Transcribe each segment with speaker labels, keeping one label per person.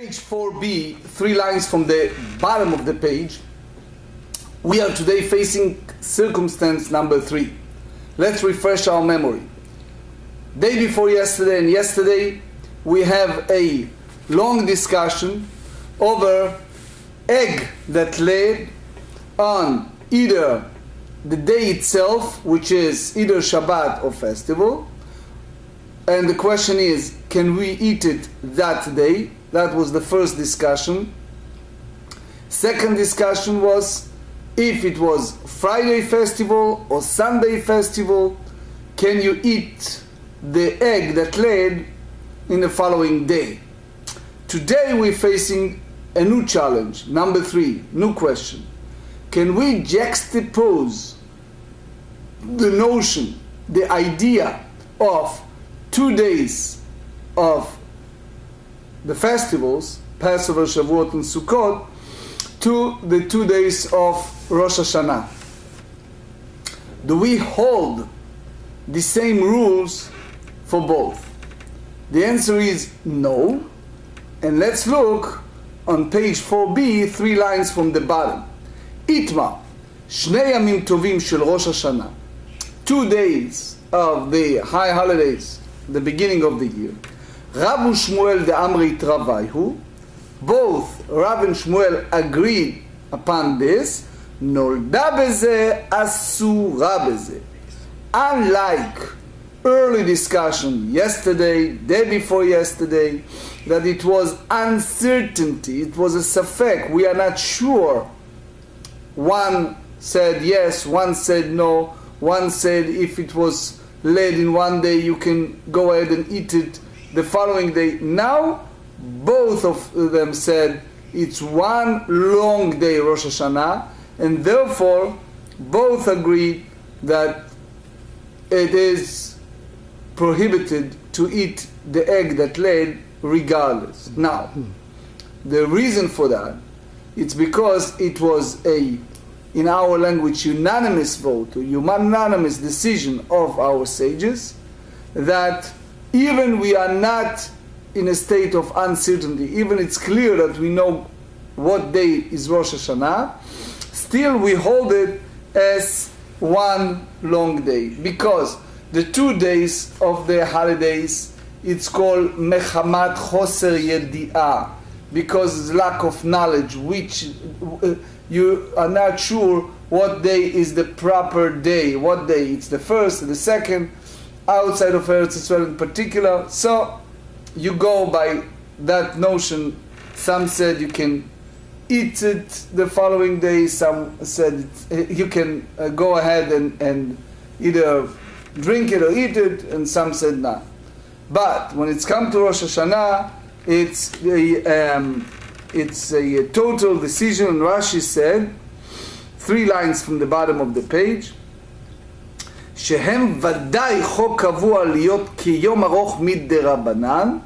Speaker 1: Page 4b, 3 lines from the bottom of the page, we are today facing circumstance number 3. Let's refresh our memory. Day before yesterday and yesterday, we have a long discussion over egg that laid on either the day itself, which is either Shabbat or festival, and the question is, can we eat it that day? That was the first discussion. Second discussion was, if it was Friday festival or Sunday festival, can you eat the egg that laid in the following day? Today we're facing a new challenge, number 3, new question. Can we juxtapose the notion, the idea of 2 days of the festivals, Passover, Shavuot, and Sukkot, to the 2 days of Rosh Hashanah? Do we hold the same rules for both? The answer is no. And let's look on page 4b, 3 lines from the bottom. Itma, Shnei Yamim Tovim Shel Rosh Hashanah, 2 days of the high holidays, the beginning of the year. Rav and Shmuel de Amri Travaihu, both Rav and Shmuel agreed upon this. Nolda beze asura beze. Unlike early discussion yesterday, day before yesterday, that it was uncertainty, it was a safek, we are not sure. One said yes, one said no, one said if it was laid in one day you can go ahead and eat it the following day. Now both of them said it's one long day, Rosh Hashanah, and therefore both agree that it is prohibited to eat the egg that laid regardless. Now, the reason for that, it's because it was a, in our language, unanimous vote, or unanimous decision of our sages, that even we are not in a state of uncertainty, even it's clear that we know what day is Rosh Hashanah, still we hold it as one long day, because the 2 days of the holidays, it's called mechamat choser yedi'ah, because lack of knowledge, which you are not sure what day is the proper day, what day it's the first, the second, outside of Eretz Israel in particular. So you go by that notion. Some said you can eat it the following day, some said you can go ahead and either drink it or eat it, and some said not. But when it's come to Rosh Hashanah, it's a total decision. And Rashi said, 3 lines from the bottom of the page, שהם ודאי חוק קבוע להיות כיום ארוך מדרבנן,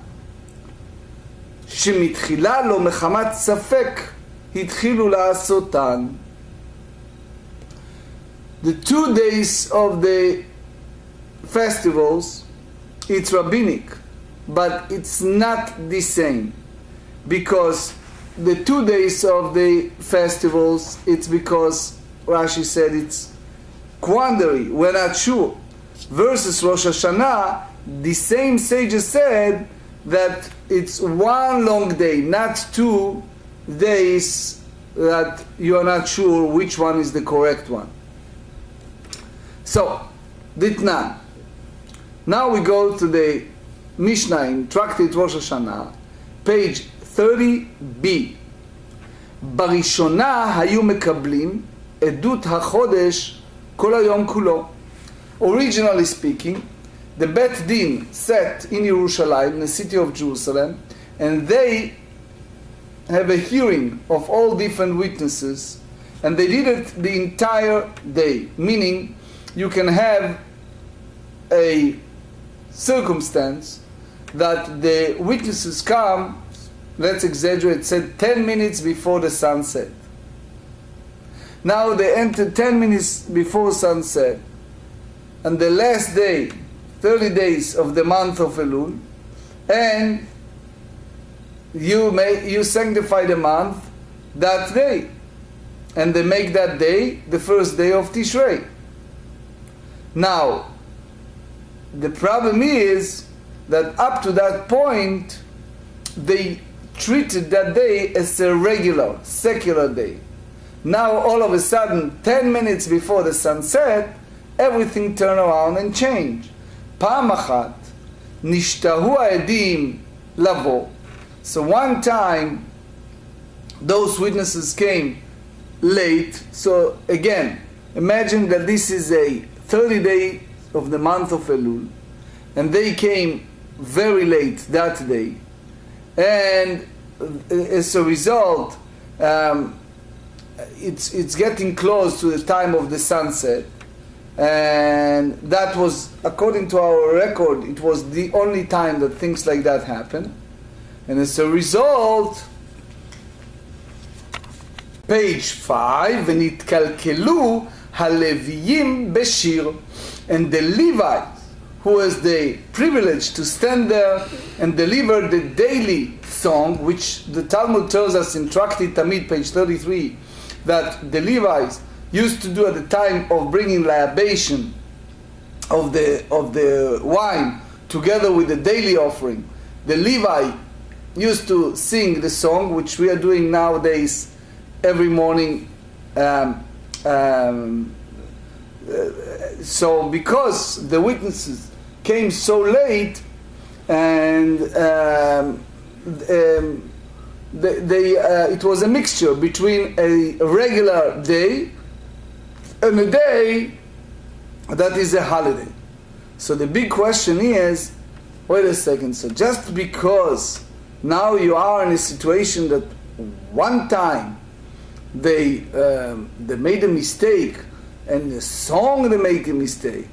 Speaker 1: שמתחילה לו מחמת ספק התחילו לעשותן. The 2 days of the festivals, it's rabbinic, but it's not the same, because the 2 days of the festivals, it's because Rashi said it's quandary, we're not sure, versus Rosh Hashanah, the same sages said that it's one long day, not 2 days that you are not sure which one is the correct one. So, Ditnan. Now we go to the Mishnah in Tractate Rosh Hashanah, page 30b. בראשונה היו מקבלים עדות החודש כל היום כולו. Originally speaking, the Bet Din sat in Yerushalayim, in the city of Jerusalem, and they have a hearing of all different witnesses, and they did it the entire day, meaning you can have a circumstance that the witnesses come, let's exaggerate, said 10 minutes before the sunset. Now they entered 10 minutes before sunset, and the last day, 30 days of the month of Elul, and you sanctify the month that day, and they make that day the first day of Tishrei. Now, the problem is that up to that point, they treated that day as a regular, secular day. Now, all of a sudden, 10 minutes before the sunset, everything turned around and changed. פעם אחת, נשתהו העדים לבוא. So one time, those witnesses came late. So again, imagine that this is a 30 day of the month of Elul, and they came very late that day, and as a result, it's getting close to the time of the sunset, and that was, according to our record, it was the only time that things like that happen. And as a result, page 5, ונתקלקלו הלוויים בשיר, and the Levites, who has the privilege to stand there and deliver the daily song, which the Talmud tells us in Étude Talmud, page 33, that the Levites used to do at the time of bringing libation of the wine together with the daily offering. The Levite used to sing the song, which we are doing nowadays every morning. So because the witnesses came so late, and it was a mixture between a regular day and a day that is a holiday. So the big question is, wait a second, so just because now you are in a situation that one time they made a mistake, and the song they make a mistake,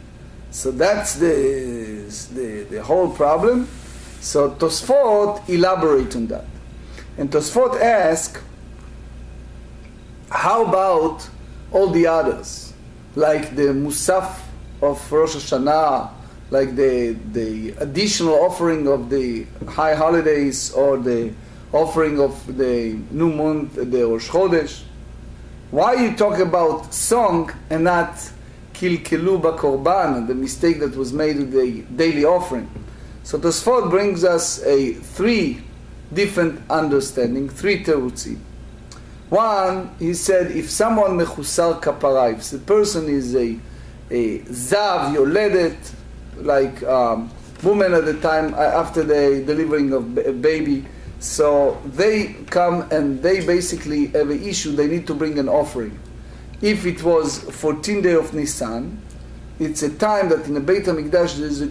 Speaker 1: so that's the whole problem. So Tosfot elaborate on that, and Tosfot ask, how about all the others, like the Musaf of Rosh Hashanah, like the additional offering of the high holidays, or the offering of the new month, the Rosh Chodesh? Why you talk about song and not kilkelu b'korban, the mistake that was made with the daily offering? So Tosfot brings us three different understanding, three terutzim. One, he said, if someone mechusar kapara, if the person is a zav yoledet, like woman at the time after the delivering of a baby, so they come and they basically have an issue, they need to bring an offering. If it was 14th day of Nisan, it's a time that in the Beit HaMikdash there is a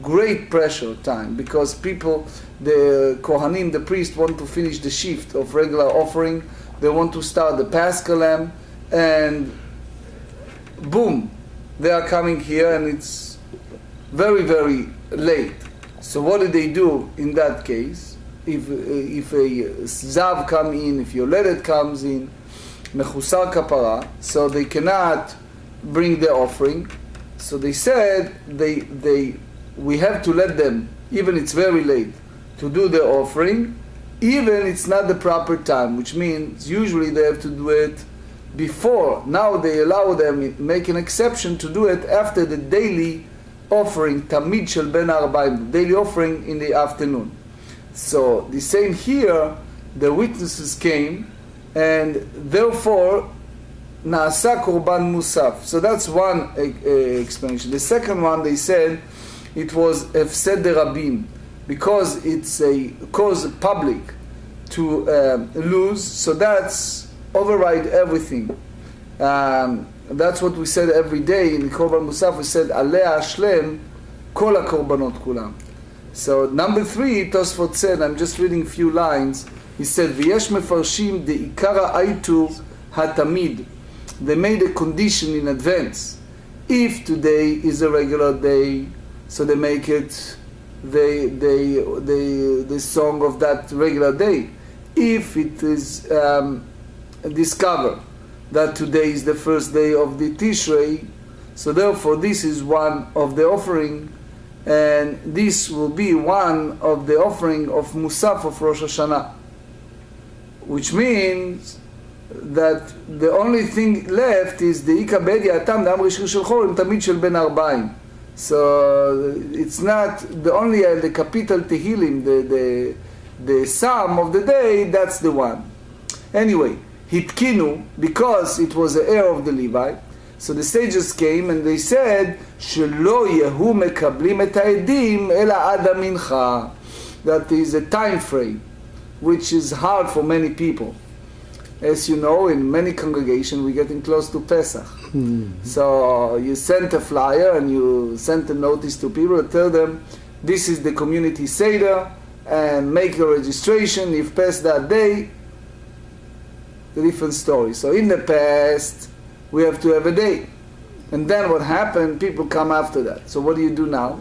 Speaker 1: great pressure time, because people, the Kohanim, the priest, want to finish the shift of regular offering, they want to start the Paschal lamb, and boom, they are coming here and it's very, very late. So what do they do in that case? If a zav come in, if yoledet comes in, mechusar kapara, so they cannot bring the offering. So they said we have to let them, even it's very late, to do the offering, even it's not the proper time, which means usually they have to do it before. Now they allow them, make an exception to do it after the daily offering, tamid shel ben arbaim, the daily offering in the afternoon. So the same here, the witnesses came, and therefore naasa korban musaf. So that's one explanation. The second one, they said it was hefsed derabim, because it's a cause public to lose. So that's override everything. That's what we said every day in korban musaf. We said aleh ashlem kol hakorbanot kulam. So number 3, Tosfot said, I'm just reading a few lines, he said, V'yesh mefarshim de'ikara aitu hatamid. They made a condition in advance. If today is a regular day, so they make it the song of that regular day. If it is discovered that today is the first day of the Tishrei, so therefore this is one of the offering and this will be one of the offering of Musaf of Rosh Hashanah, which means that the only thing left is the Ika Bedi Atam Dam Rishir Shel Chorim Tamid Shel Ben Arba'im. So it's not the only the capital Tehillim, the psalm of the day, that's the one. Anyway, Hitkinu, because it was the heir of the Levi, so the sages came and they said, Shelo Yehu Mekablim et Ha'edim Ela Ad HaMincha. That is a time frame which is hard for many people. As you know, in many congregations we're getting close to Pesach. So you send a flyer and you send a notice to people and tell them this is the community Seder and make your registration. If past that day, a different story. So in the past, we have to have a day. And then what happened, people come after that. So what do you do now?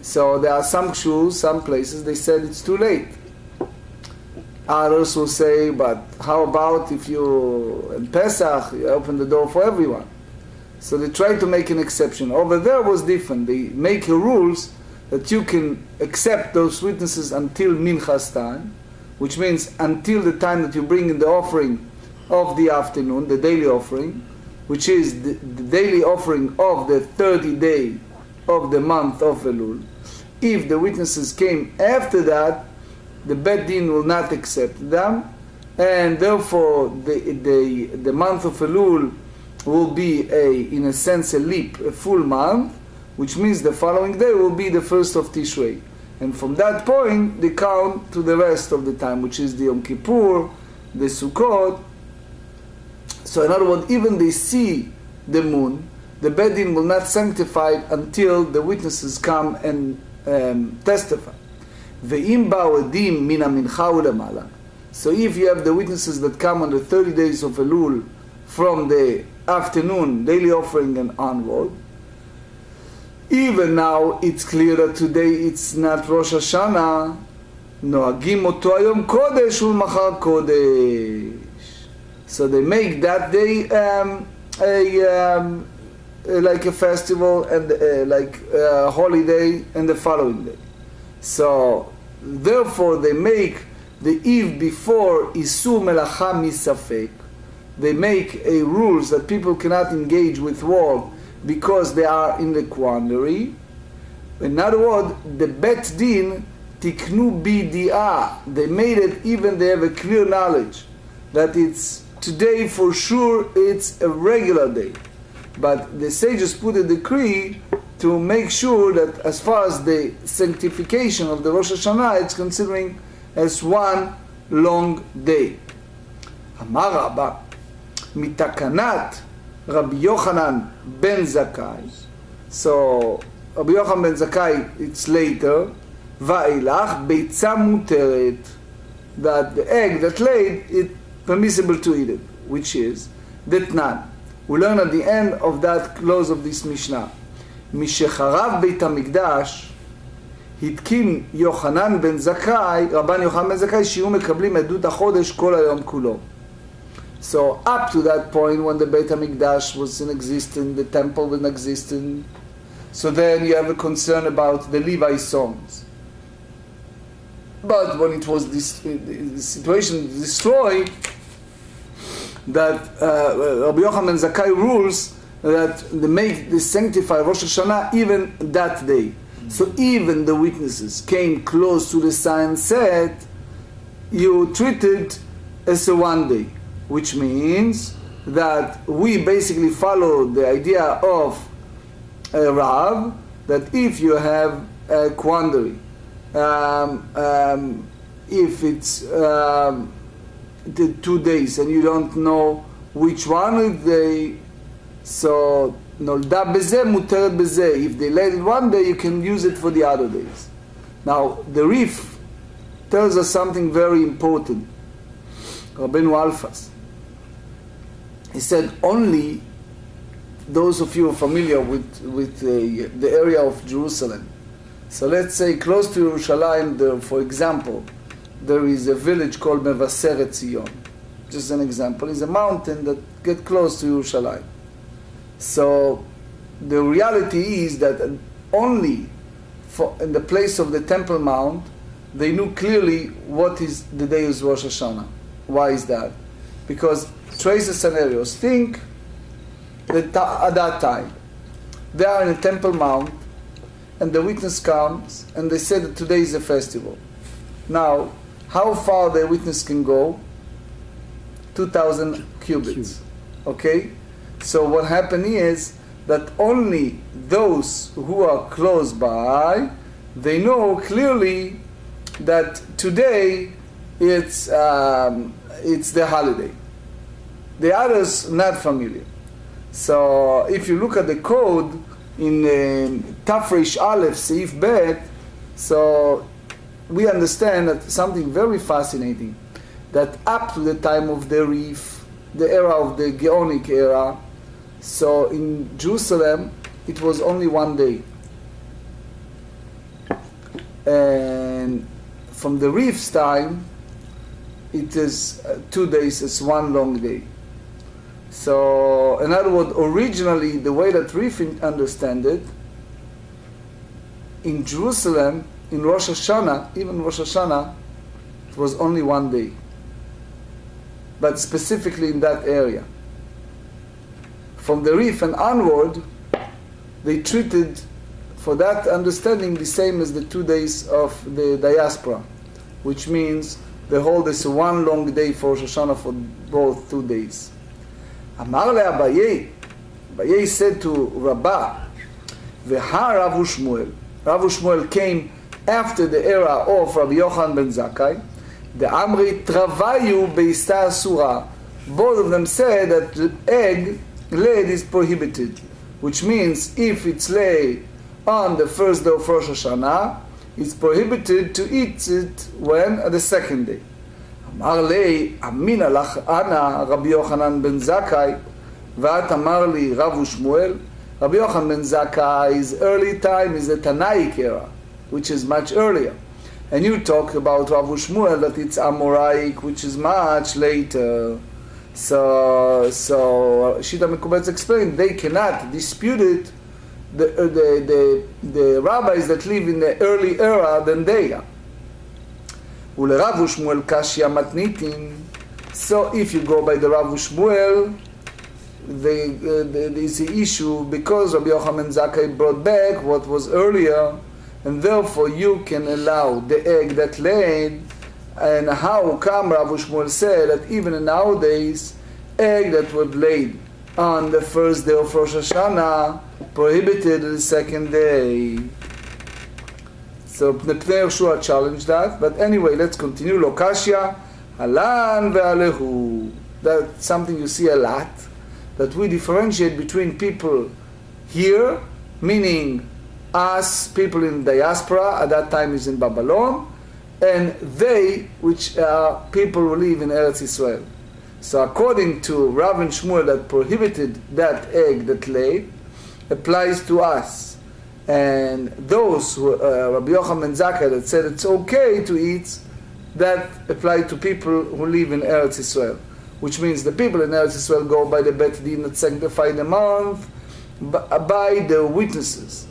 Speaker 1: So there are some schools, some places, they said it's too late. Others will say, but how about if you, in Pesach, you open the door for everyone? So they try to make an exception. Over there was different. They make rules that you can accept those witnesses until Mincha's time, which means until the time that you bring in the offering of the afternoon, the daily offering, which is the daily offering of the 30th day of the month of Elul. If the witnesses came after that, the Beit Din will not accept them, and therefore the month of Elul will be in a sense a leap, a full month, which means the following day will be the 1st of Tishrei. And from that point they count to the rest of the time, which is the Yom Kippur, the Sukkot. So in other words, even they see the moon, the Beit Din will not sanctify it until the witnesses come and testify. Ve'im ba'u edim min hamincha u'lemala. So if you have the witnesses that come on the 30 days of Elul from the afternoon, daily offering and onward, even now it's clear that today it's not Rosh Hashanah, noagim oto hayom kodesh u'machar kodesh. So they make that day like a festival and like a holiday and the following day. So therefore they make the eve before Isur Melacha Misafek. They make a rules that people cannot engage with war because they are in the quandary. In other words, the Bet Din Tiknu Bidi'ah. They made it even they have a clear knowledge that it's today for sure it's a regular day. But the sages put a decree to make sure that as far as the sanctification of the Rosh Hashanah, it's considering as one long day. Amar Rabba, mitakanat Rabbi Yochanan ben Zakkai. So Rabbi Yochanan ben Zakkai, it's later. Va'ilach Beitzah muteret, that the egg that laid, it's permissible to eat it, which is Detnan. We learn at the end of that clause of this Mishnah. משחרב בית המקדש התקין יוחנן בן זכאי, רבן יוחנן בן זכאי, שיהיו מקבלים עדות החודש כל היום כולו. So up to that point when the Beit HaMikdash was in existence, the temple was in existence, so then you have a concern about the Levi songs. But when it was the situation destroyed, that Rabbi Yochanan ben Zakkai rules that they sanctify Rosh Hashanah even that day. So even the witnesses came close to the sunset, you treat it as a one day, which means that we basically follow the idea of a Rav, that if you have a quandary, if it's the 2 days and you don't know which one is the, so nolda beze muteret beze. If they laid it one day, you can use it for the other days. Now the Rif tells us something very important. Rabbeinu Alfas, he said only those of you who are familiar with the area of Jerusalem. So let's say close to Yerushalayim, there, for example, there is a village called Mevaseret Zion. Just an example, is a mountain that gets close to Yerushalayim. So the reality is that only in the place of the Temple Mount, they knew clearly what is the day is Rosh Hashanah. Why is that? Because trace the scenarios. Think that at that time, they are in a Temple Mount, and the witness comes, and they say that today is a festival. Now, how far the witness can go? 2,000 cubits. Okay? So what happened is that only those who are close by, they know clearly that today it's the holiday. The others not familiar. So if you look at the code in Tafresh Aleph Seif Bet, so we understand that something very fascinating, that up to the time of the Rif, the era of the Geonic era, so in Jerusalem it was only one day, and from the Rif's time it is 2 days, it's one long day. So in other words, originally the way that Rif understand it, in Jerusalem, in Rosh Hashanah, even Rosh Hashanah, it was only one day, but specifically in that area. From the Rif and onward, they treated for that understanding the same as the 2 days of the diaspora, which means they hold this one long day for Rosh Hashanah for both 2 days. Amar le Abaye, Abaye said to Rabbah, V'ha Rav Shmuel. Rav Shmuel came after the era of Rabbi Yochanan ben Zakkai. The Amri travayu beista asura. Both of them said that the egg laid is prohibited, which means if it's laid on the first day of Rosh Hashanah, it's prohibited to eat it when? At the second day. Amar lei amina lach ana Rabbi Yochanan ben Zakkai v'at amar li Rav Shmuel. Rabbi Yochanan ben Zakkai's early time is the Tanaic era, which is much earlier. And you talk about Rav Shmuel that it's Amoraic, which is much later. So Shita Mekubetz explained they cannot dispute it. The rabbis that live in the early era than they are. Ule-Rav Shmuel kashya matnitin. So if you go by the Rav Shmuel, there is the issue because Rabbi Yochanan Zakkai brought back what was earlier, and therefore you can allow the egg that laid. And how come Rav Shmuel said that even nowadays, egg that was laid on the first day of Rosh Hashanah prohibited the second day? So Pnei Yehoshua challenged that. But anyway, let's continue. Lokashya, halan ve'alehu. That's something you see a lot, that we differentiate between people here, meaning us, people in diaspora, at that time is in Babylon, and they, which are people who live in Eretz Israel. So according to Rav and Shmuel that prohibited that egg that laid, applies to us. And those who, Rabbi Yochanan ben Zakkai that said it's okay to eat, that apply to people who live in Eretz Israel. Which means the people in Eretz Israel go by the Bet Din that sanctify the month, by the witnesses.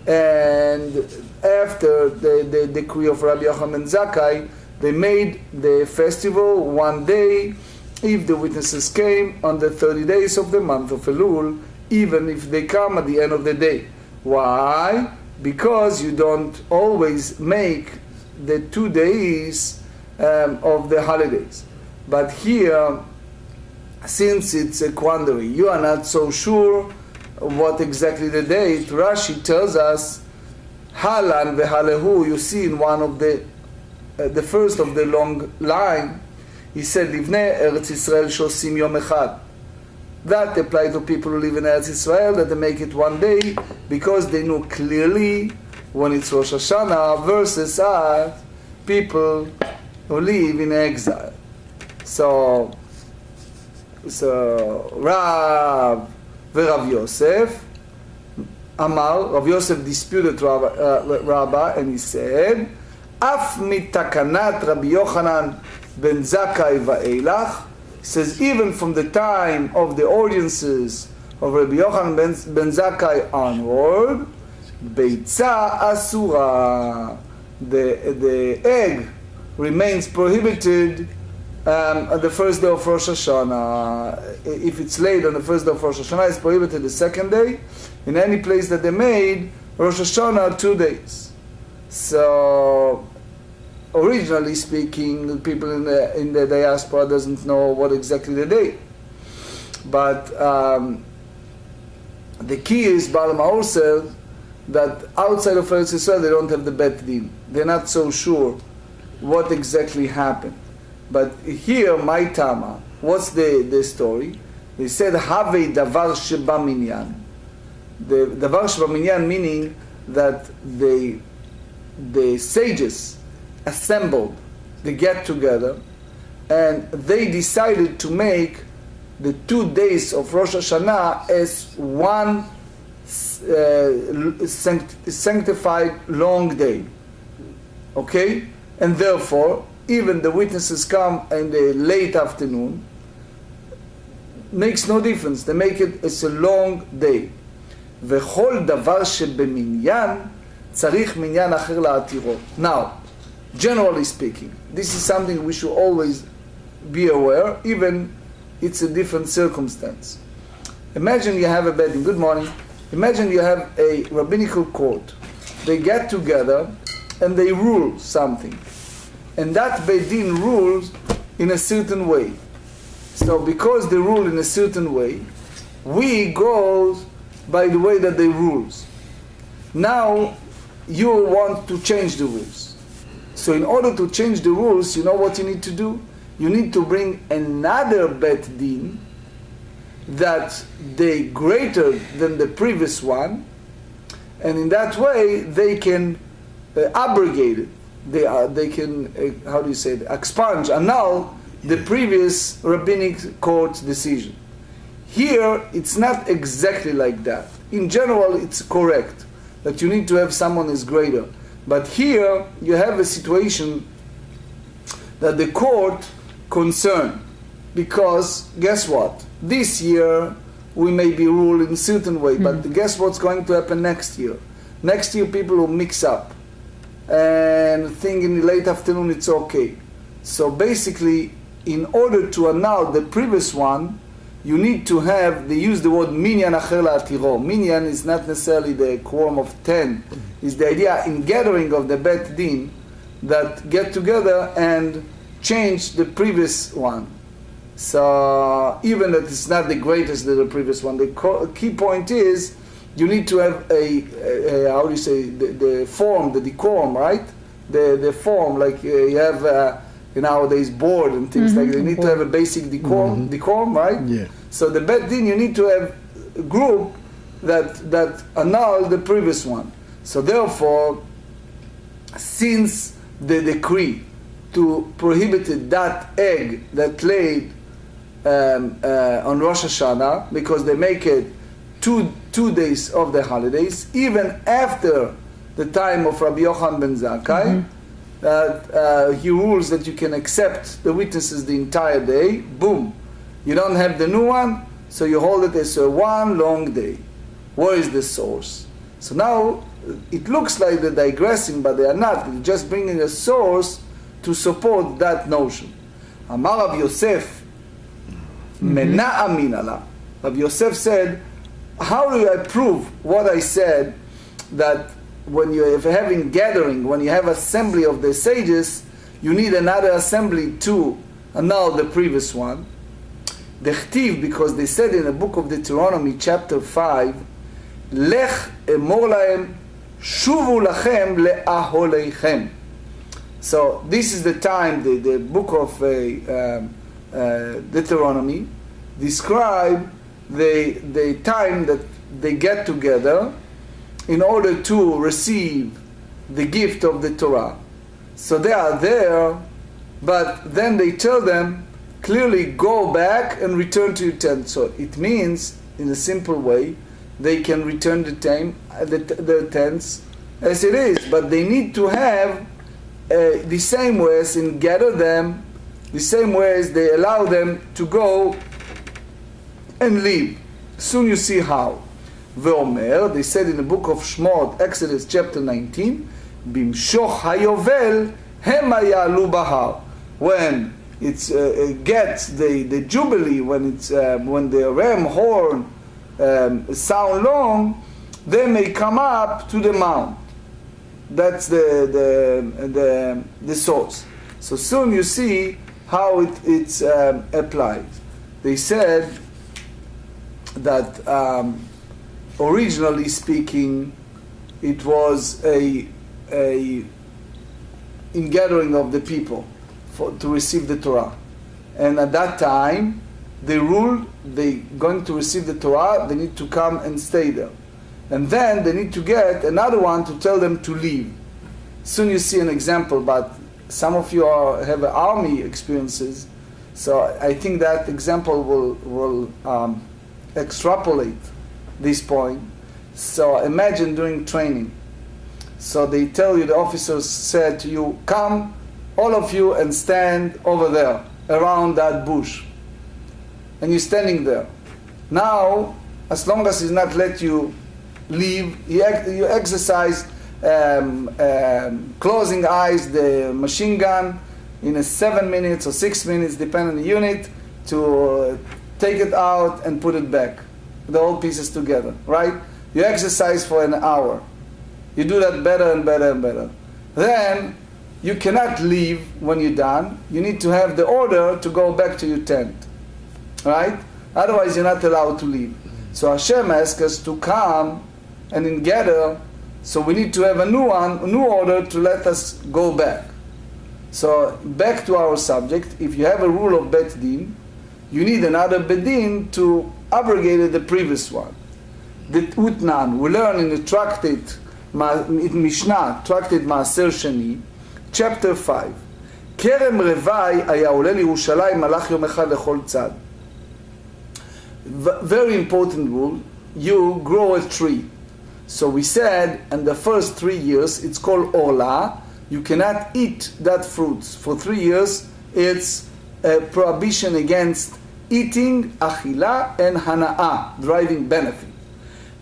Speaker 1: And after the decree of Rabbi Yochanan ben Zakkai, they made the festival one day if the witnesses came on the 30 days of the month of Elul, even if they come at the end of the day. Why? Because you don't always make the 2 days of the holidays. But here, since it's a quandary, you are not so sure what exactly the date. Rashi tells us, Halan v'halehu, you see in one of the first of the long line, he said, Livnei Eretz Yisrael shosim yom echad. That applied to people who live in Eretz Israel, that they make it one day, because they know clearly when it's Rosh Hashanah versus people who live in exile. So Rav v'Rav Yosef, Amar, Rav Yosef disputed Rabbah, and he said, Af mitakanat Rabbi Yochanan ben Zakkai va'elach, says even from the time of the audiences of Rabbi Yochanan ben Zakkai onward, Beitzah asura. The egg remains prohibited on the first day of Rosh Hashanah. If it's laid on the first day of Rosh Hashanah, it's prohibited the second day. In any place that they made, Rosh Hashanah 2 days. So, originally speaking, people in the diaspora doesn't know what exactly the day. But the key is, Baal Maor says, that outside of Eretz Yisrael they don't have the Bet Din. They're not so sure what exactly happened. But here, my Tama, what's the story? They said, Have davar sheba minyan. The davar sheba minyan meaning that the sages assembled, they get together, and they decided to make the 2 days of Rosh Hashanah as one sanctified long day. Okay? And therefore, even the witnesses come in the late afternoon, makes no difference. They make it as a long day. וכל דבר שבמניין צריך מניין אחר להתירו. Now, generally speaking, this is something we should always be aware, even it's a different circumstance. Imagine you have a wedding. Good morning. Imagine you have a rabbinical court. They get together and they rule something. And that Beit Din rules in a certain way. So because they rule in a certain way, we go by the way that they rules. Now you want to change the rules. So in order to change the rules, you know what you need to do? You need to bring another Beit Din that they greater than the previous one, and in that way they can abrogate it. They can how do you say it? Expunge, annul the previous rabbinic court decision. Here it's not exactly like that. In general, it's correct that you need to have someone who is greater, but here you have a situation that the court concerned, because guess what? This year we may be ruled in a certain way, but guess what's going to happen next year? Next year people will mix up and think in the late afternoon it's okay. So basically, in order to annul the previous one, you need to have, they use the word minyan acher la'atiro. Minyan is not necessarily the quorum of 10. It's the idea in gathering of the Bet Din that get together and change the previous one. So even that it's not the greatest than the previous one, the key point is you need to have a how do you say, the form, the decorum, right? The form, like you have nowadays board and things like that. You need to have a basic decorum, right? Yeah. So the Bet Din, you need to have a group that annul the previous one. So therefore, since the decree to prohibit that egg that laid on Rosh Hashanah, because they make it two days of the holidays, even after the time of Rabbi Yochanan ben Zakkai, he rules that you can accept the witnesses the entire day. Boom. You don't have the new one, so you hold it as a one long day. Where is the source? So now it looks like they're digressing, but they are not. They're just bringing a source to support that notion. Amar Rav Yosef, Mena Amin Allah. Rav Yosef said, how do I prove what I said, that when you're having gathering, when you have assembly of the sages, you need another assembly to annul the previous one? Dechtiv, because they said in the book of Deuteronomy, chapter 5, Lech emor lahem, shuvu lachem le'aholeichem. So this is the time, the book of Deuteronomy describe the time that they get together in order to receive the gift of the Torah. So they are there, but then they tell them, clearly go back and return to your tent. So it means, in a simple way, they can return the tents as it is, but they need to have the same ways and gather them, the same ways they allow them to go and leave. Soon you see how. ואומר, they said in the book of Shmot, Exodus chapter 19, במשוך היובל המה יעלו בהר. When it gets the jubilee, when the ram horn sound long, they may come up to the mount. That's the source. So soon you see how it's applied. They said that originally speaking, it was a ingathering of the people to receive the Torah. And at that time, they ruled, they going to receive the Torah, they need to come and stay there. And then they need to get another one to tell them to leave. Soon you see an example, but some of you have army experiences, so I think that example will extrapolate this point. So imagine doing training. So they tell you, the officers said to you, come, all of you, and stand over there, around that bush. And you're standing there. Now, as long as he's not let you leave, you exercise closing eyes the machine gun in a 7 minutes or 6 minutes, depending on the unit, to take it out and put it back, the whole pieces together, right? You exercise for an hour. You do that better and better and better. Then you cannot leave when you're done. You need to have the order to go back to your tent, right? Otherwise you're not allowed to leave. So Hashem asks us to come and gather. So we need to have a new order to let us go back. So back to our subject, if you have a rule of Bet Din, you need another Bet Din to abrogate the previous one. The Utnan, we learn in the tractate, in Mishnah, tractate Maaser Sheni, chapter 5. כרם רווי היה עולה לירושלים מלך יום אחד לכל צד. Very important rule, you grow a tree. So we said, in the first 3 years, it's called Ola. You cannot eat that fruit. For 3 years, it's a prohibition against eating, achila, and hana'ah, driving benefit.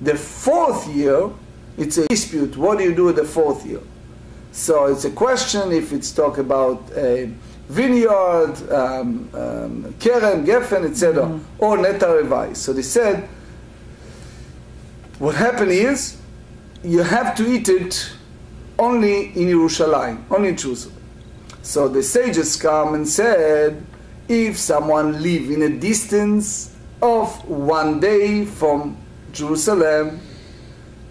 Speaker 1: The 4th year, it's a dispute. What do you do with the 4th year? So it's a question if it's talk about a vineyard, kerem, gefen, etc., or netar revai. So they said, what happened is, you have to eat it only in Yerushalayim, only in Jerusalem. So the sages come and said, if someone live in a distance of 1 day from Jerusalem,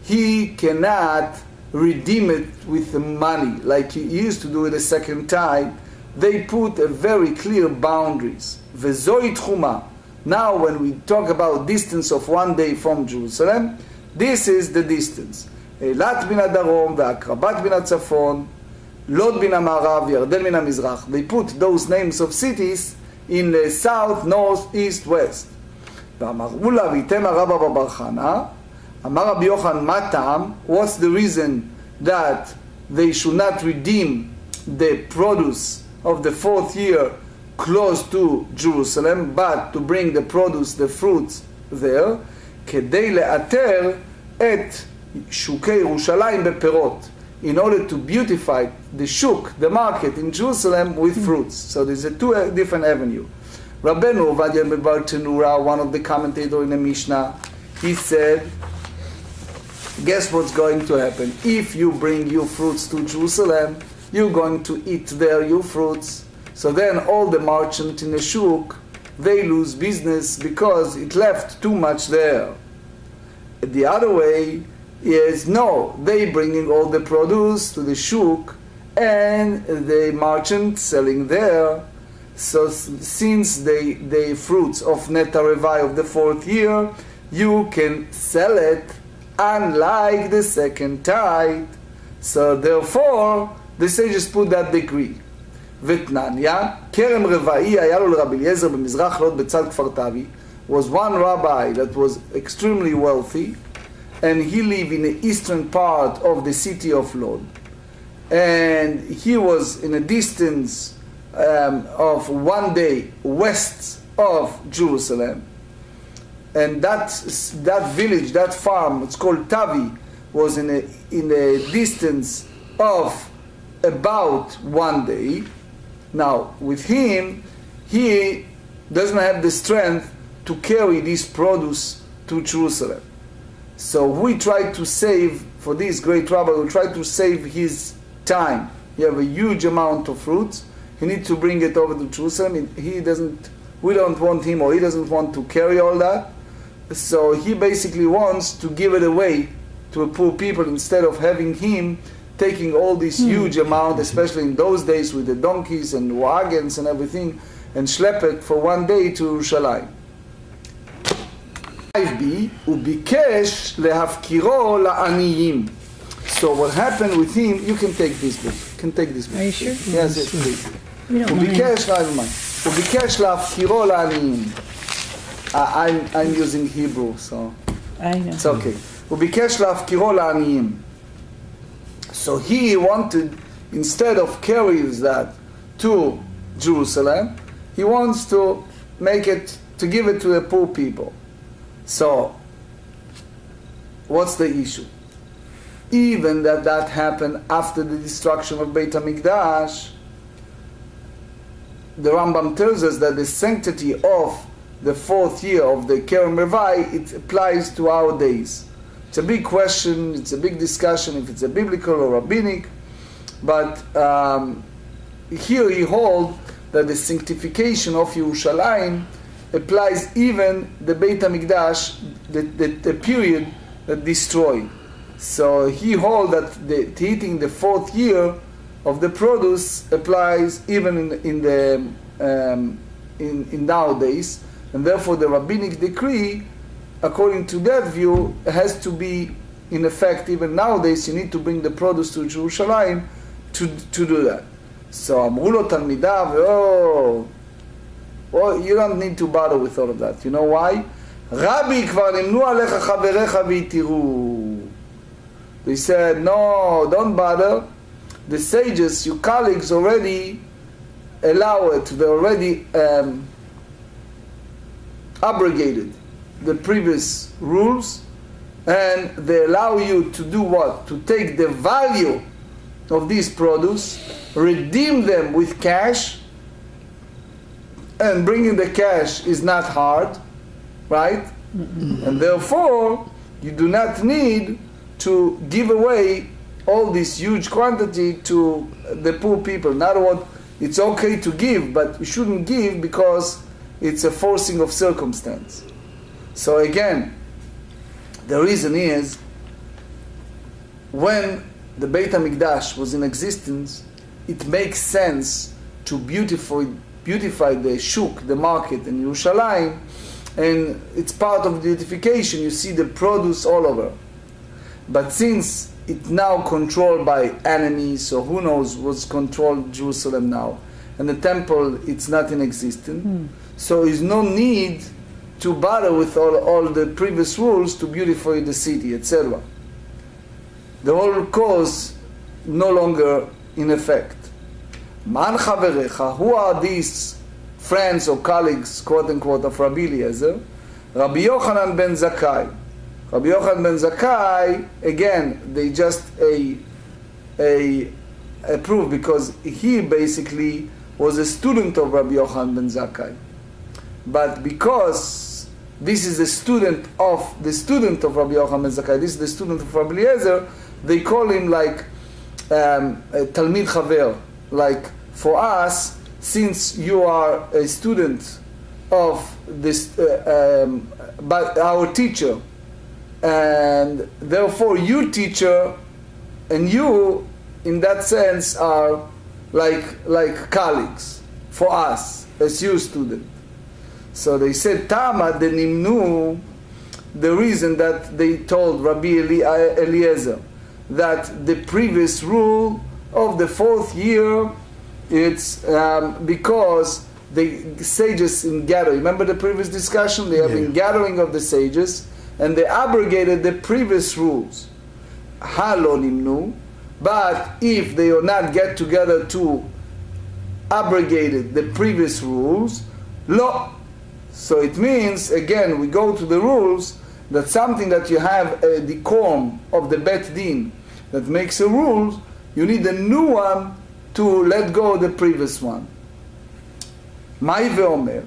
Speaker 1: he cannot redeem it with the money like he used to do it a second time. They put a very clear boundaries. Vezoi tchuma. Now when we talk about distance of 1 day from Jerusalem, this is the distance. אילת מן הדרום והקרבת מן הצפון, לוד מן המערב וירדן מן המזרח. They put those names of cities in the south, north, east, west. ואמרו לה ויתם הרבה בבר חנה, אמר רבי יוחנן מה טעם? What's the reason that they should not redeem the produce of the 4th year close to Jerusalem, but to bring the produce, the fruits there, כדי לאתר את שוקי ירושלים בפירות, in order to beautify the shuk, the market in Jerusalem, with fruits. So there's a two different avenue. Rabbeinu Ovadia Bar Tenura, one of the commentators in the Mishnah, he said, guess what's going to happen? If you bring your fruits to Jerusalem, you're going to eat there your fruits. So then all the merchants in the shuk, they lose business because it left too much there. The other way is, no, they bringing all the produce to the shuk and the merchant selling there. So since the fruits of netarevai of the 4th year, you can sell it unlike the second tithe. So therefore, the sages put that decree. ותנניה, כרם רבעי היה לו לרבי אליעזר במזרח לוד בצד כפר תבי, was one rabbi that was extremely wealthy, and he lived in the eastern part of the city of Lod. And he was in a distance of 1 day west of Jerusalem. and that village, that farm, it's called Tavi, was in a distance of about 1 day. Now, with him, he doesn't have the strength to carry this produce to Jerusalem. So we try to save, for this great rabbi, we try to save his time. He have a huge amount of fruits. He needs to bring it over to Jerusalem. We don't want him, or he doesn't want to carry all that. So he basically wants to give it away to a poor people instead of having him taking all this huge amount, especially in those days with the donkeys and wagons and everything, and schlep it for 1 day to Yerushalayim. 5b, וביקש להפקירו לעניים. So what happened with him, you can take this book. You can take this book.
Speaker 2: Are you sure?
Speaker 1: Yes, yes, please.
Speaker 2: We don't mind.
Speaker 1: וביקש להפקירו לעניים. I'm using Hebrew, so
Speaker 2: I know.
Speaker 1: it's okay. וביקש להפקירו לעניים. So he wanted, instead of carrying that to Jerusalem, he wants to make it, to give it to the poor people. So, what's the issue? Even that happened after the destruction of Beit HaMikdash, the Rambam tells us that the sanctity of the 4th year of the Kerem Revai, it applies to our days. It's a big question, it's a big discussion if it's a biblical or rabbinic, but here he holds that the sanctification of Yerushalayim applies even the Beit HaMikdash, the period that destroyed. So he holds that the eating the 4th year of the produce applies even in nowadays, and therefore the rabbinic decree, according to that view, has to be in effect even nowadays. You need to bring the produce to Jerusalem to do that. So אמרו לו תלמידיו, well, you don't need to bother with all of that. You know why? רבי כבר נמנו עליך חבריך ויתירו. They said, no, don't bother. The sages, your colleagues, already allow it. They already abrogated the previous rules, and they allow you to do what? To take the value of this produce, redeem them with cash, and bringing the cash is not hard, right? And therefore, you do not need to give away all this huge quantity to the poor people. In other words, it's okay to give, but you shouldn't give because it's a forcing of circumstance. So again, the reason is, when the Beit HaMikdash was in existence, it makes sense to beautify the shuk, the market in Yerushalayim, and it's part of the beautification. You see the produce all over. But since it's now controlled by enemies, so who knows what's controlled Jerusalem now, and the temple, it's not in existence, so there's no need to bother with all the previous rules to beautify the city, etc. The whole cause no longer in effect. Man chaverecha, who are these friends or colleagues, quote unquote, of Rabbi Eliezer? Rabbi Yochanan ben Zakkai. Rabbi Yochanan ben Zakkai, again, they just approve because he basically was a student of Rabbi Yochanan ben Zakkai. But because this is the student of Rabbi Yochanan ben Zakkai, this is the student of Rabbi Eliezer, they call him like Talmid Chaver. Like for us, since you are a student of this, but our teacher, and therefore you teacher, and you, in that sense, are like colleagues for us as you student. So they said Tama de Nimnu, the reason that they told Rabbi Eliezer that the previous rule of the 4th year, it's because the sages in gathering, remember the previous discussion? They have been gathering of the sages, and they abrogated the previous rules. Halo nimnu, but if they will not get together to abrogate the previous rules, lo. So it means, again, we go to the rules, that something that you have a decorum of the bet din that makes a rule, you need a new one to let go of the previous one. Mai ve'omer.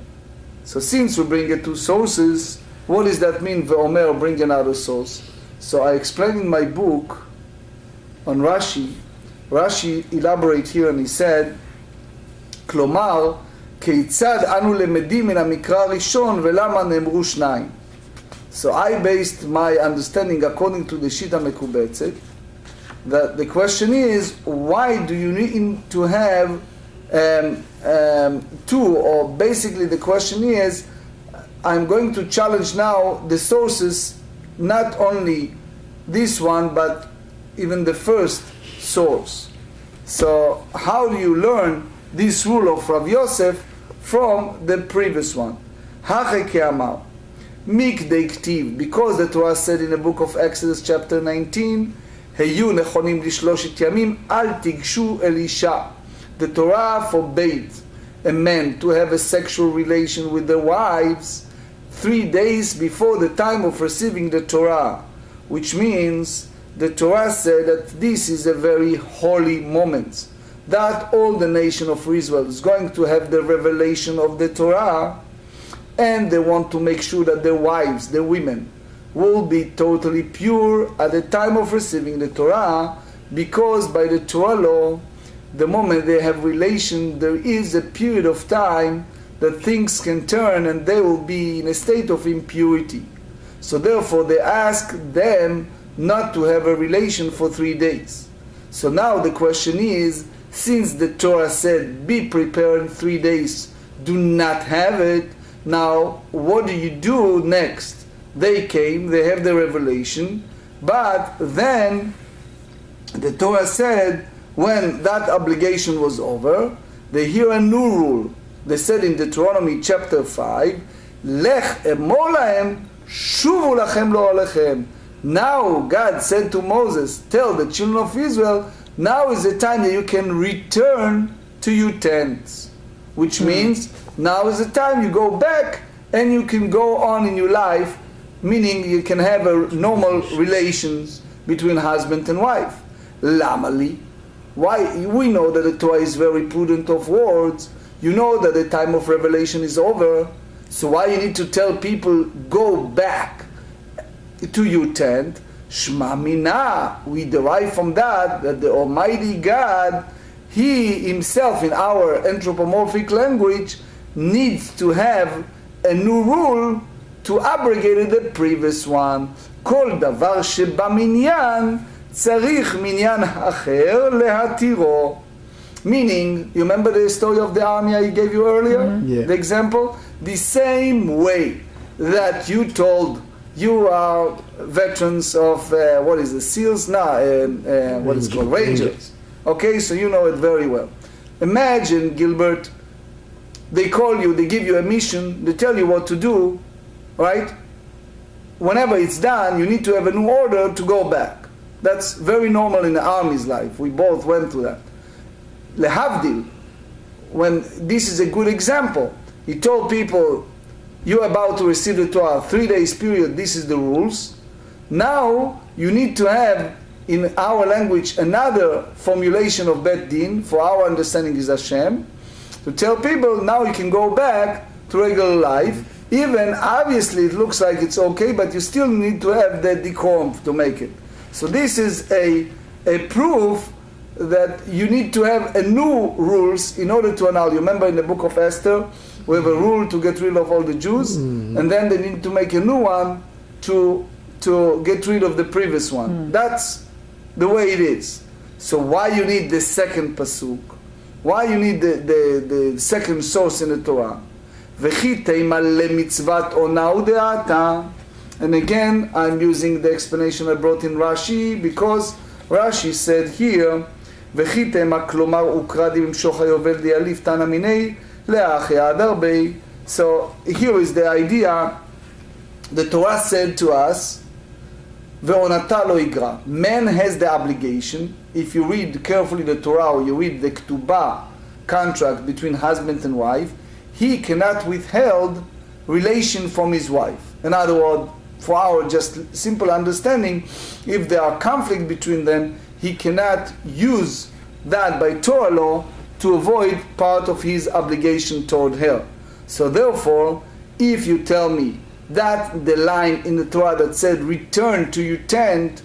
Speaker 1: So since we bring it two sources, what does that mean, ve'omer, bring another source? So I explained in my book on Rashi, Rashi elaborate here and he said, כלומר, כיצד אנו למדים מן המקרא הראשון ולמה נאמרו שניים. So I based my understanding according to the Shita Mekubetzet, that the question is, why do you need to have two, or basically the question is, I'm going to challenge now the sources, not only this one, but even the first source. So how do you learn this rule of Rav Yosef from the previous one? Hacheke Mikdei Ktiv, because the Torah said in the book of Exodus chapter 19, Heyu nechonim lishloshet yamim al tigshu el isha. The Torah forbade a man to have a sexual relation with their wives 3 days before the time of receiving the Torah, which means the Torah said that this is a very holy moment, that all the nation of Israel is going to have the revelation of the Torah, and they want to make sure that their wives, their women, will be totally pure at the time of receiving the Torah, because by the Torah law, the moment they have relation, there is a period of time that things can turn and they will be in a state of impurity. So therefore they ask them not to have a relation for 3 days. So now the question is, since the Torah said, be prepared in 3 days, do not have it, now what do you do next? They came, they have the revelation, but then the Torah said, when that obligation was over, they hear a new rule. They said in Deuteronomy chapter 5, Lech emor lahem, shuvu lachem lo alechem. Now God said to Moses, tell the children of Israel, now is the time that you can return to your tents. Which means, now is the time you go back and you can go on in your life, meaning you can have a normal relations between husband and wife. Lamali. Why? We know that the Torah is very prudent of words. You know that the time of revelation is over. So why you need to tell people, go back to your tent? Shma mina. We derive from that the Almighty God, He Himself, in our anthropomorphic language, needs to have a new rule to abrogate the previous one. Kol davar sheba minyan tzarich minyan acher lehatiro. Meaning, you remember the story of the army I gave you earlier?
Speaker 3: Yeah.
Speaker 1: The example? The same way that you told you are veterans of, what is the SEALs? No, what is it called? Rangers. Okay, so you know it very well. Imagine, Gilbert, they call you, they give you a mission, they tell you what to do, right? Whenever it's done, you need to have a new order to go back. That's very normal in the army's life. We both went through that. Lehavdil, when this is a good example, he told people, you're about to receive the Torah, 3 days period, this is the rules. Now, you need to have, in our language, another formulation of Bet Din, for our understanding is Hashem, to tell people, now you can go back to regular life. Even, obviously, it looks like it's okay, but you still need to have that decorum to make it. So this is a proof that you need to have a new rules in order to annul. You remember in the book of Esther, we have a rule to get rid of all the Jews, and then they need to make a new one to get rid of the previous one. That's the way it is. So why you need the second pasuk? Why you need the second source in the Torah? And again, I'm using the explanation I brought in Rashi, because Rashi said here, so here is the idea. The Torah said to us, man has the obligation. If you read carefully the Torah, or you read the Ketubah contract between husband and wife, he cannot withhold relation from his wife. In other words, for our just simple understanding, if there are conflict between them, he cannot use that by Torah law to avoid part of his obligation toward her. So therefore, if you tell me that the line in the Torah that said return to your tent,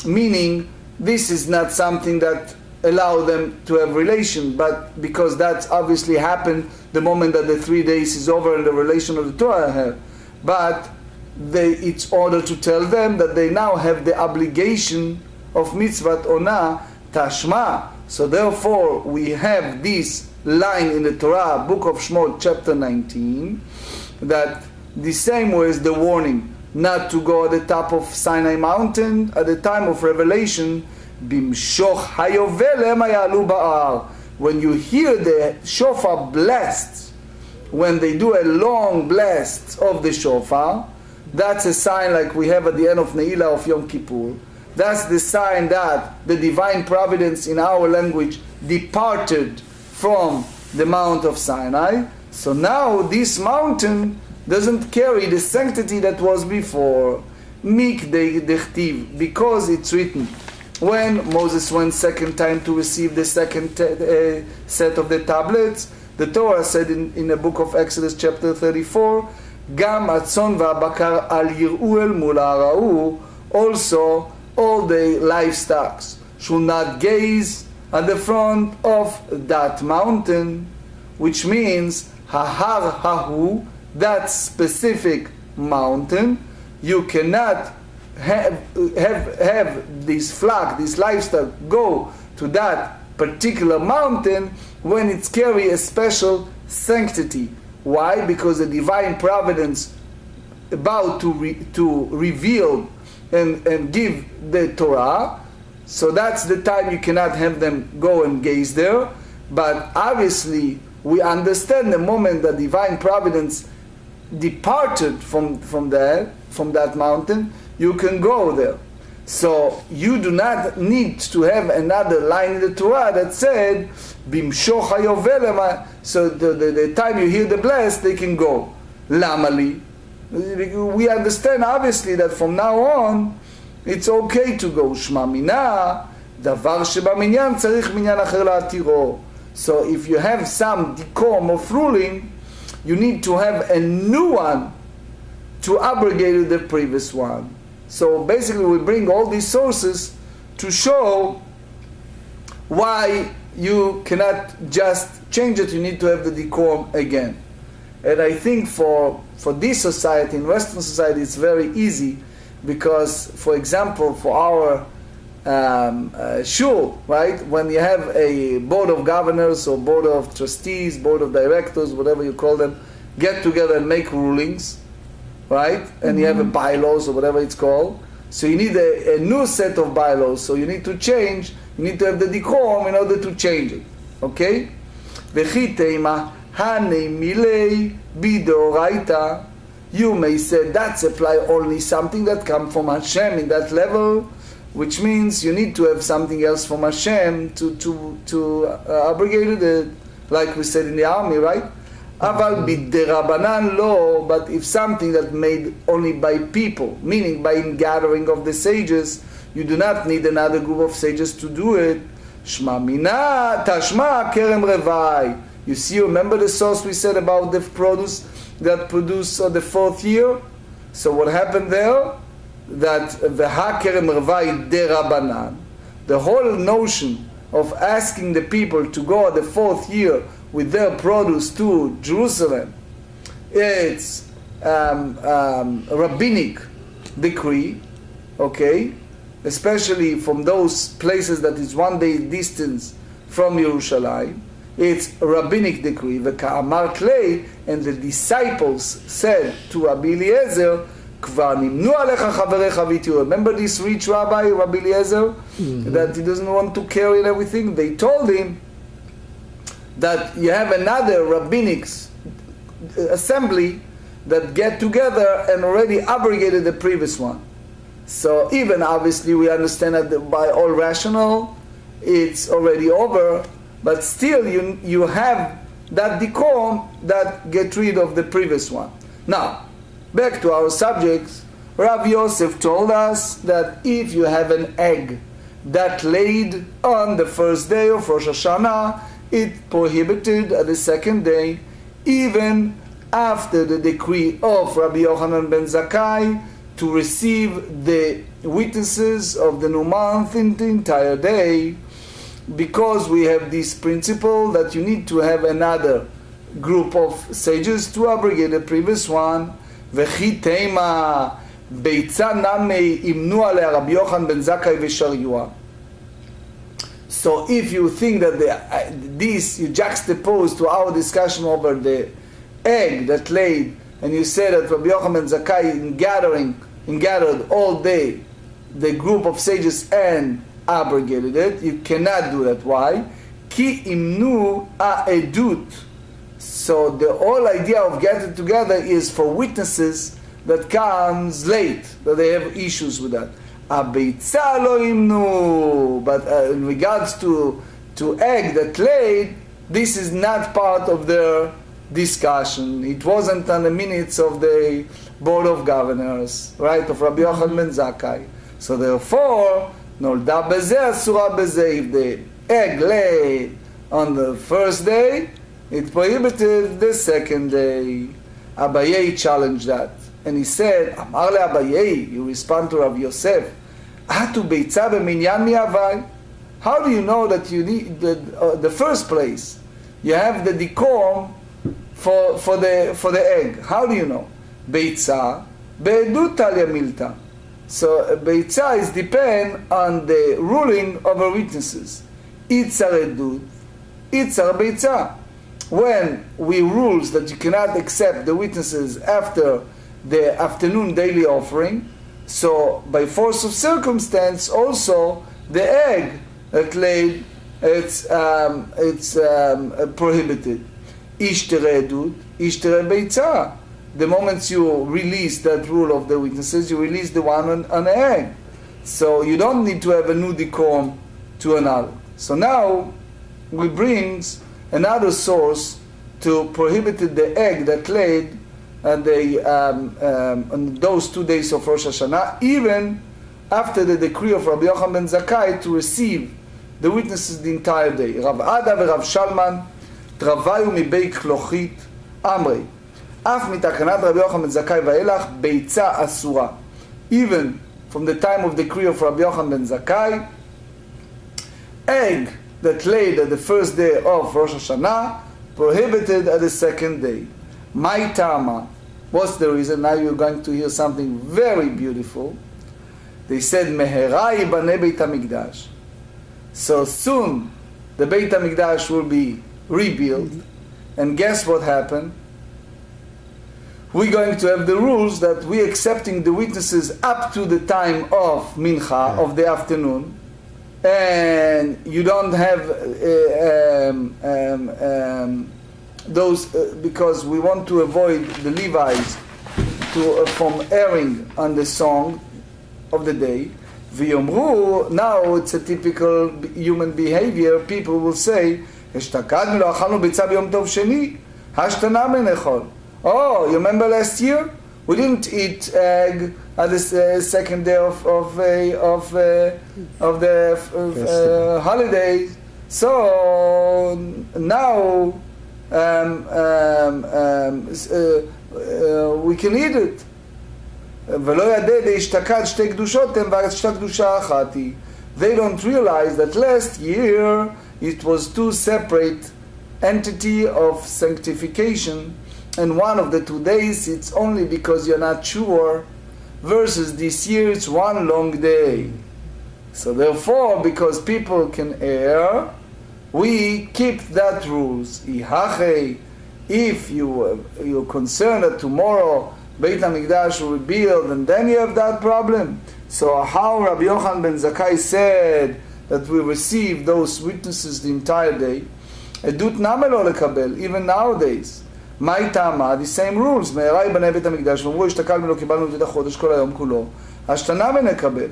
Speaker 1: meaning this is not something that allow them to have relation, but because that's obviously happened the moment that the 3 days is over and the relation of the Torah have, but it's order to tell them that they now have the obligation of mitzvat ona tashma. So therefore we have this line in the Torah, book of Shemot, chapter 19, that the same way as the warning not to go at the top of Sinai mountain at the time of revelation, bimshoch hayovel yalu ba'ar. When you hear the shofar blast, when they do a long blast of the shofar, that's a sign like we have at the end of Ne'ilah of Yom Kippur. That's the sign that the divine providence in our language departed from the Mount of Sinai. So now this mountain doesn't carry the sanctity that was before. Mik dechtiv, because it's written. When Moses went second time to receive the second set of the tablets, the Torah said in the book of Exodus chapter 34, Gam atzon va'bakar al yir'u el mul ha'ra'u, also all the livestock should not gaze at the front of that mountain, which means hahar hahu, that specific mountain. You cannot have this flock, this livestock go to that particular mountain when it's carry a special sanctity. Why? Because the divine providence about to reveal and give the Torah, so that's the time you cannot have them go and gaze there. But obviously we understand the moment that divine providence departed from that mountain, you can go there. So you do not need to have another line in the Torah that said bimshoch hayovel. So the time you hear the blast, they can go. Lamali. We understand obviously that from now on it's okay to go. Shma mina davar shebaminyan tzarich minyan acher la'atiro. So if you have some decorum of ruling, you need to have a new one to abrogate the previous one. So basically we bring all these sources to show why you cannot just change it, you need to have the decorum again. And I think for this society, in Western society, it's very easy because, for example, for our shul, right, when you have a board of governors or board of trustees, board of directors, whatever you call them, get together and make rulings, right, and you have a bylaws or whatever it's called, so you need a new set of bylaws, so you need to change, you need to have the decorum in order to change it, okay? You may say that's apply only something that comes from Hashem in that level, which means you need to have something else from Hashem to abrogate it, like we said in the army, right? Aval biderabanan lo, but if something that made only by people, meaning by gathering of the sages, you do not need another group of sages to do it. Shma mina tashma kerem revai. You see, remember the source we said about the produce that produce on the 4th year? So what happened there? That v'ha kerem revai derabanan. The whole notion of asking the people to go at the 4th year with their produce to Jerusalem, it's a rabbinic decree, okay, especially from those places that is 1 day distance from Yerushalayim. It's a rabbinic decree. V'ka'amar klei, and the disciples said to Rabbi Eliezer, Kvar nimnu alecha chaverecha v'tiru. Remember this rich rabbi, Rabbi Eliezer, that he doesn't want to carry and everything? They told him that you have another rabbinic assembly that get together and already abrogated the previous one. So even obviously we understand that by all rational it's already over, but still you have that decorum that get rid of the previous one. Now, back to our subjects. Rav Yosef told us that if you have an egg that laid on the first day of Rosh Hashanah, it prohibited at the second day, even after the decree of Rabbi Yochanan ben Zakkai to receive the witnesses of the new month in the entire day, because we have this principle that you need to have another group of sages to abrogate the previous one. V'chi teima Beitzah namei imnu alei Rabbi Yochanan ben Zakkai v'shariua. So if you think that this you juxtapose to our discussion over the egg that laid, and you say that Rabbi Yochanan ben Zakkai gathered all day the group of sages and abrogated it, you cannot do that. Why? Ki imnu edut. So the whole idea of getting together is for witnesses that comes late, that they have issues with that. Bitzah lo imnu. But in regards to egg that laid, this is not part of their discussion. It wasn't on the minutes of the Board of Governors, right, of Rabbi Yochanan ben Zakkai. So therefore, nolda bezeh asura bezeh. If the egg laid on the first day, it prohibited the second day. Abaye challenged that. And he said, Amar le Abaye, you respond to Rav Yosef, Atu Beitzah b'minyan mi'avai. How do you know that you need the first place? You have the decorum for the egg. How do you know? Beitzah be'edut talya milta. So Beitzah is depend on the ruling of our witnesses. Itzar edut, itzar Beitzah. When we rules that you cannot accept the witnesses after the afternoon daily offering, so by force of circumstance also the egg that laid it's prohibited. Ishtere edut, ishtere Beitzah. The moment you release that rule of the witnesses, you release the one on the egg. So you don't need to have a new decorum to another. So now we brings another source to prohibit the egg that laid on those 2 days of Rosh Hashanah, even after the decree of Rabbi Yochanan ben Zakkai to receive the witnesses the entire day. Rav Ada v'Rav Shalman travayu mibei klochit amrei. Af mitakaנת Rabbi Yochanan ben Zakkai va'elach Beitzah asura. Even from the time of the decree of Rabbi Yochanan ben Zakkai, egg that laid at the first day of Rosh Hashanah prohibited at the second day. My tama. What's the reason? Now you're going to hear something very beautiful. They said, Meherai bane Beit HaMikdash. So soon the Beit HaMikdash will be rebuilt. And guess what happened? We're going to have the rules that we're accepting the witnesses up to the time of Mincha, of the afternoon. And you don't have those, because we want to avoid the Levites from erring on the song of the day. V'yomru, now it's a typical human behavior. People will say, "Eshtakadnu lo achalnu bitzah b'yom tov sheni, hashtana menechol." Oh, you remember last year? We didn't eat egg at the second day of the holidays. So now we can eat it. They don't realize that last year it was two separate entity of sanctification, and one of the 2 days it's only because you're not sure, versus this year it's one long day. So therefore, because people can err, we keep that rules. If you're concerned that tomorrow Beit HaMikdash will rebuild, and then you have that problem. So how Rabbi Yochanan ben Zakkai said that we receive those witnesses the entire day, edut name lo lekabel, even nowadays. My tama, the same rules. Me'erai b'nei Beit HaMikdash, v'amru ishtakalnu lo kibalnu את החודש כל היום כולו, השתנה ונקבל.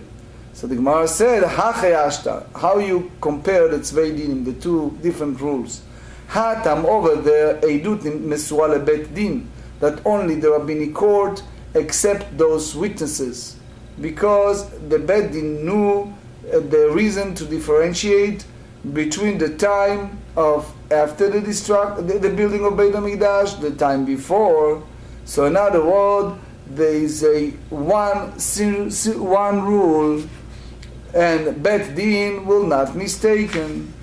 Speaker 1: So the Gemarrah said, how you compare the tzvei dinim, the two different rules. Hatam over there, edut mesura lebet din. that only the rabbinic court accept those witnesses, because the Beit Din knew the reason to differentiate between the time of after the building of Beit HaMikdash, the time before. So in other words, there is a one rule, and Beit Din will not mistaken.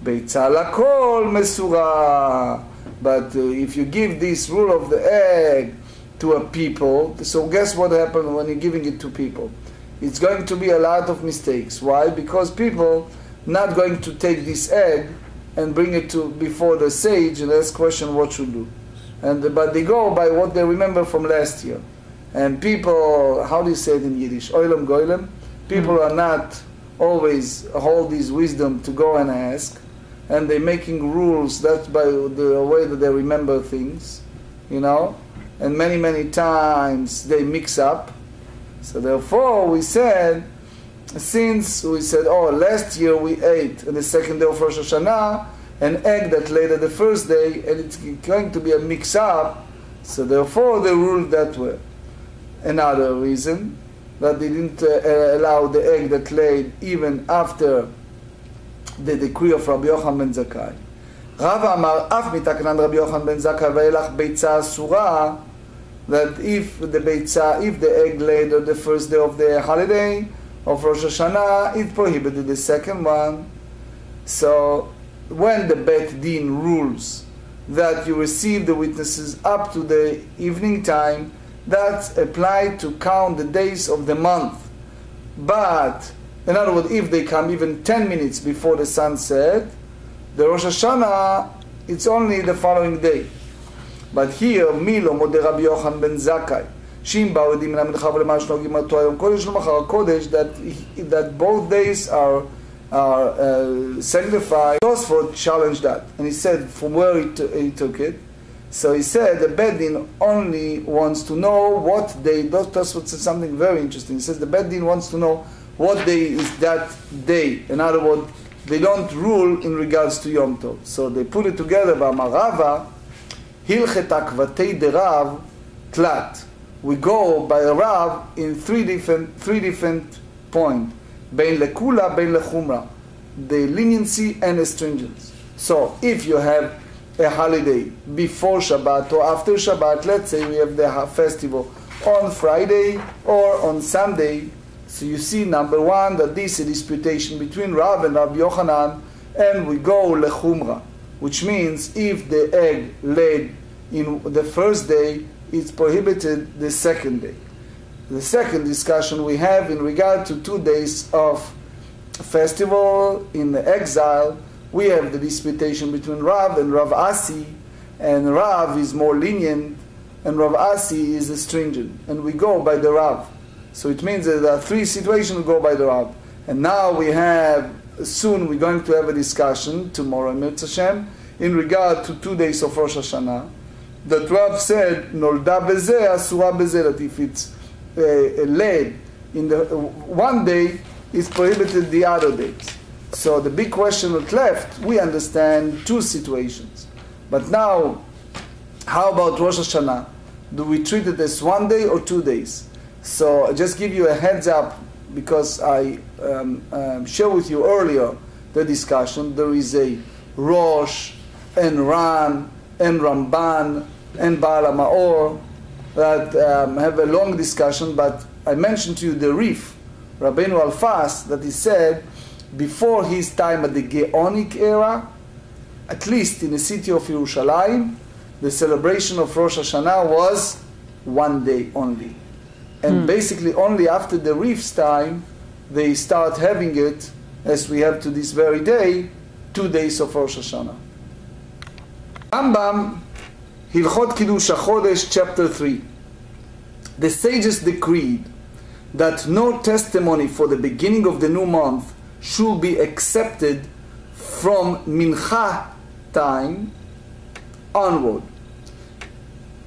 Speaker 1: Bitzah lakol mesura. But if you give this rule of the egg to a people, so guess what happens when you're giving it to people? It's going to be a lot of mistakes. Why? Because people not going to take this egg and bring it to before the sage and ask question what should do. But they go by what they remember from last year. And people, how do you say it in Yiddish? Oilem goylem. People are not always hold this wisdom to go and ask, and they're making rules. That's by the way that they remember things, you know. And many, many times they mix up. So therefore we said, oh, last year we ate on the second day of Rosh Hashanah an egg that laid at the first day, and it's going to be a mix-up, so therefore they ruled that way. Another reason, that they didn't allow the egg that laid even after the decree of Rabbi Yochanan ben Zakkai. Rav Amar, af mitaknan Rabbi Yochanan ben Zakkai ve'elach Beitzah asura, that if the egg laid on the first day of the holiday of Rosh Hashanah, it prohibited the second one. So when the Beit Din rules that you receive the witnesses up to the evening time, that's applied to count the days of the month. But in other words, if they come even 10 minutes before the sunset, the Rosh Hashanah, it's only the following day. But here, Milo Mode Rabbi Yochanan ben Zakkai, Shim Ba'odim מן המנחה ולמה שנוגעים אותו היום קודש למחר הקודש, that both days are sanctified. Tosfot challenged that, and he said from where he took it. So he said the Beit Din only wants to know what day. Tosfot said something very interesting. He says the Beit Din wants to know what day is that day. In other words, they don't rule in regards to Yom Tov. So they put it together. V'amarava hilchet akvatei de Rav tlat. We go by Rav in three different points. Bein lekula, bein lechumra. The leniency and the stringency. So if you have a holiday before Shabbat or after Shabbat, let's say we have the festival on Friday or on Sunday, so you see, number one, that this is a disputation between Rav and Rabbi Yochanan, and we go lechumra, which means if the egg laid in the first day, it's prohibited the second day. The second discussion we have in regard to 2 days of festival in the exile, we have the disputation between Rav and Rav Asi, and Rav is more lenient, and Rav Asi is stringent, and we go by the Rav. So it means that there are 3 situations we go by the Rav. And now we have, soon we're going to have a discussion, tomorrow in Hashem, in regard to 2 days of Rosh Hashanah, that Rav said, Nolda bezeh, asura bezeh, that if it's laid in the one day, it's prohibited the other days. So the big question that left, we understand 2 situations. But now, how about Rosh Hashanah? Do we treat it as 1 day or 2 days? So I just give you a heads up, because I shared with you earlier the discussion. There is a Rosh and Ran and Ramban and Baal HaMaor that have a long discussion, but I mentioned to you the Rif, Rabbeinu Alfas, that he said before his time at the Geonic era, at least in the city of Yerushalayim, the celebration of Rosh Hashanah was 1 day only. And basically only after the Rif's time, they start having it, as we have to this very day, 2 days of Rosh Hashanah. Rambam, Hilchot Kiddush HaChodesh, chapter 3. The sages decreed that no testimony for the beginning of the new month should be accepted from Mincha time onward.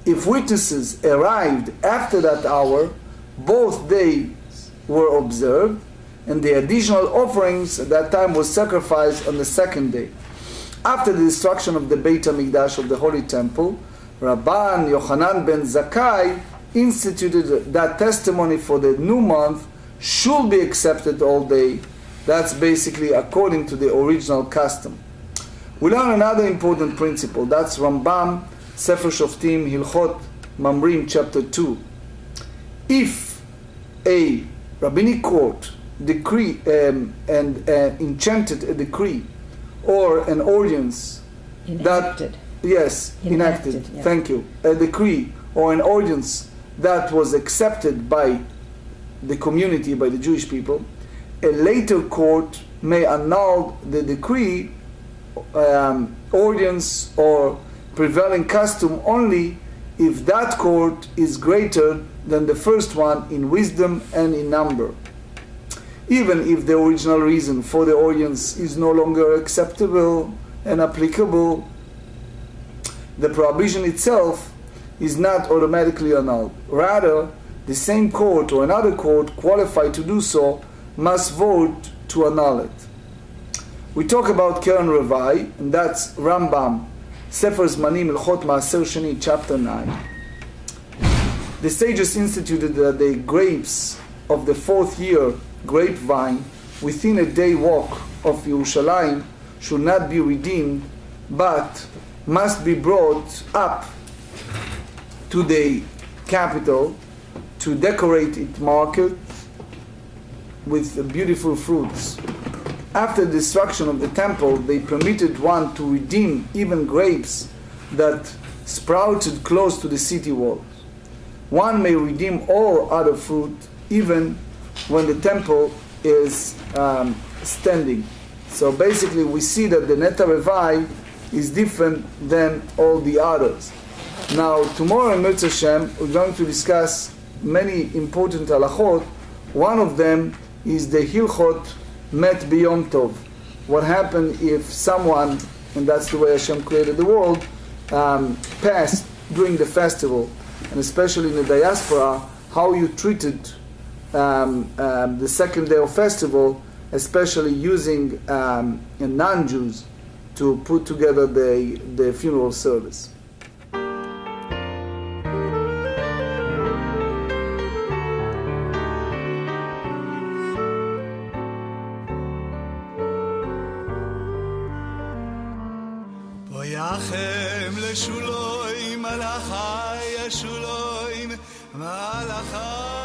Speaker 1: If witnesses arrived after that hour, both days were observed, and the additional offerings at that time was sacrificed on the second day. After the destruction of the Beit HaMikdash, of the Holy Temple, Rabban Yochanan ben Zakkai instituted that testimony for the new month should be accepted all day. That's basically according to the original custom. We learn another important principle. That's Rambam, Sefer Shoftim, Hilchot Mamrim, chapter 2. If a rabbinic court decree and enchanted a decree or an audience
Speaker 2: Enacted.
Speaker 1: Enacted.
Speaker 2: Yeah.
Speaker 1: Thank you. A decree or an audience that was accepted by the community, by the Jewish people, a later court may annul the decree, audience, or prevailing custom only if that court is greater than the first one in wisdom and in number. Even if the original reason for the audience is no longer acceptable and applicable, the prohibition itself is not automatically annulled. Rather, the same court or another court qualified to do so must vote to annul it. We talk about Keren Revai, and that's Rambam, Sefer Zmanim, Ilchot Maaser Sheni, chapter 9. The sages instituted that the grapes of the 4th year grapevine within a day walk of Yerushalayim should not be redeemed, but must be brought up to the capital to decorate its market with beautiful fruits. After the destruction of the temple, they permitted one to redeem even grapes that sprouted close to the city walls. One may redeem all other fruit even when the temple is standing. So basically we see that the Neta Revai is different than all the others. Now tomorrow in Mitzvah Shem we're going to discuss many important halachot. One of them is the Hilchot Met Biyom Tov. What happened if someone, and that's the way Hashem created the world, passed during the festival, and especially in the diaspora, how you treated the second day of festival, especially using non-Jews to put together the funeral service.
Speaker 3: Boyachem leshuloim malachai yeshuloim malachai